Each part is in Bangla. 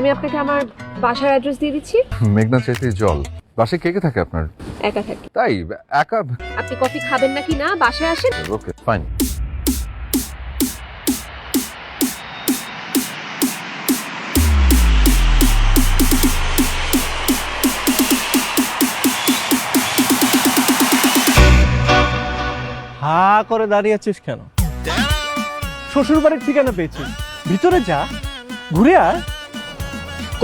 আমি আপনাকে আমার বাসার অ্যাড্রেস দিয়ে দিচ্ছি। মেঘনা চাইতে জল। বাসায় কে কে থাকে আপনার? একা থাকি। তাই একা? আপনি কফি খাবেন নাকি না বাসায় আসেন। Okay fine. হা করে দাঁড়িয়ে আছিস কেন? শ্বশুর বাড়ির ঠিকানা পেয়েছিস, ভিতরে যা, ঘুরে আয়।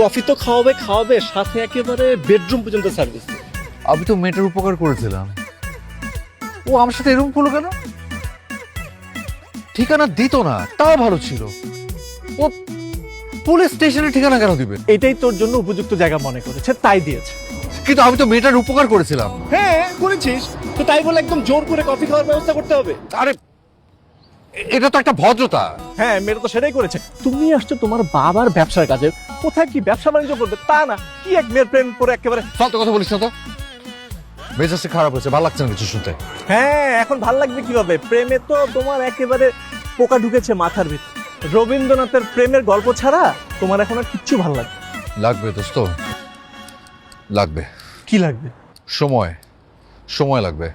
কফি তো খাওয়াবে সাথে একেবারে বেডরুম পর্যন্ত সার্ভিস। আমি তো মেয়েটার উপকার করেছিলাম, ও আমার সাথে এরকম করলো কেন? ঠিকানা দিত না, তাও ভালো ছিল। ও পুলিশ স্টেশনের ঠিকানা কেন দিবে? এটাই তোর জন্য উপযুক্ত জায়গা মনে করেছে, তাই দিয়েছে। কিন্তু আমি তো মেয়েটার উপকার করেছিলাম। হ্যাঁ করেছিস, তো তাই বলে একদম জোর করে কফি খাওয়ার ব্যবস্থা করতে হবে? আরে এটা তো একটা ভদ্রতা। হ্যাঁ, মেয়েটা তো সেটাই করেছে। তুমি আসছো তোমার বাবার ব্যবসার কাজে, কোথায় কি ব্যবসা বাণিজ্য করবে তা না, কি এক মেয়ের প্রেম করে একেবারে। ফালতু কথা বলিস না তো, মেজাজটা খারাপ হয়েছে, ভালো লাগছে না কিছু শুনতে। হ্যাঁ, এখন ভাল লাগবে কিভাবে? প্রেমে তো তোমার একেবারে পোকা ঢুকেছে মাথার ভিতর। রবীন্দ্রনাথের প্রেমের গল্প ছাড়া তোমার এখন আর কিচ্ছু ভাল লাগবে? লাগবে দোস্ত, লাগবে। কি লাগবে? সময় লাগবে।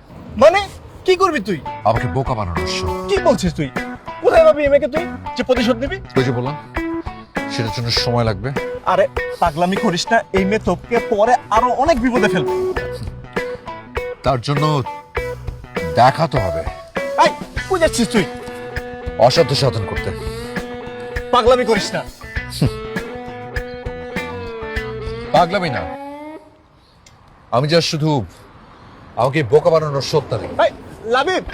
মানে কি করবি তুই? আমাকে বোকা বানানোর শো। কি বলছিস তুই? কোথায় পাবি এমেকে তুই যে প্রতিশোধ নিবি? ওই যে বললাম, সেটার জন্য সময় লাগবে। আরে পাগলামি করিস না, এই মেয়ে তোকে পরে আরো অনেক বিপদে ফেলবে। তার জন্য দেখাতে হবে। এই কই যাচ্ছিস তুই? অসাধ্য সাধন করতে। পাগলামি করিস না। পাগলামি না, আমি যা শুধু আমাকে বোকা বানানোর সত্তা নেই। এই লাবিব,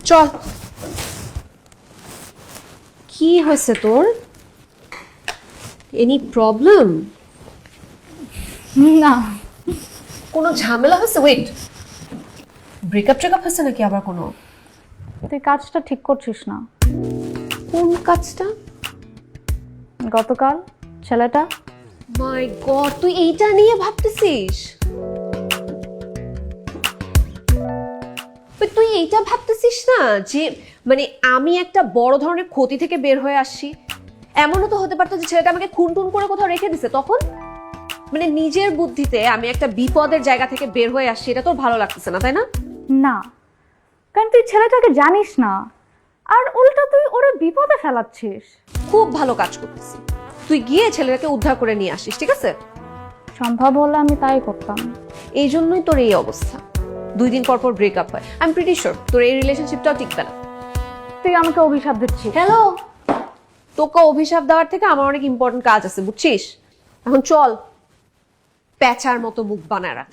চল। কি হয়েছে তোর? Any problem? না, কোনো ঝামেলা হয়েছে? ওয়েট, ব্রেকআপ হয়েছে নাকি আবার কোনো? তুই কাজটা ঠিক করছিস না। কোন কাজটা? গতকাল ছেলেটা। মাই গড, তুই এইটা নিয়ে ভাবতেছিস? তুই এইটা ভাবতেছিস না যে মানে আমি একটা বড় ধরনের ক্ষতি থেকে বের হয়ে আসছি? এমনও তো হতে পারতো যে ছেলেটা আমাকে খুন টুন করে কোথাও রেখে দিছে, তখন মানে নিজের বুদ্ধিতে আমি একটা বিপদের জায়গা থেকে বের হয়ে আসছি, এটা তোর ভালো লাগতেছে না তাই না? না, কারণ তুই ছেলেটাকে জানিস না, আর উল্টা তুই ওরা বিপদে ফেলাচ্ছিস। খুব ভালো কাজ করতেছি, তুই গিয়ে ছেলেটাকে উদ্ধার করে নিয়ে আসিস, ঠিক আছে? সম্ভব হলে আমি তাই করতাম। এই জন্যই তোর এই অবস্থা। 2 দিন পর পর ব্রেকআপ হয়। আই এম প্রিটি শিওর তোর এই রিলেশনশিপটাও টিকবে না। তুই আমাকে অভিশাপ দিচ্ছিস। হ্যালো, তোকে অভিশাপ দেওয়ার থেকে আমার অনেক ইম্পর্টেন্ট কাজ আছে, বুঝছিস? এখন চল, প্যাঁচার মতো মুখ বানায় রাখ।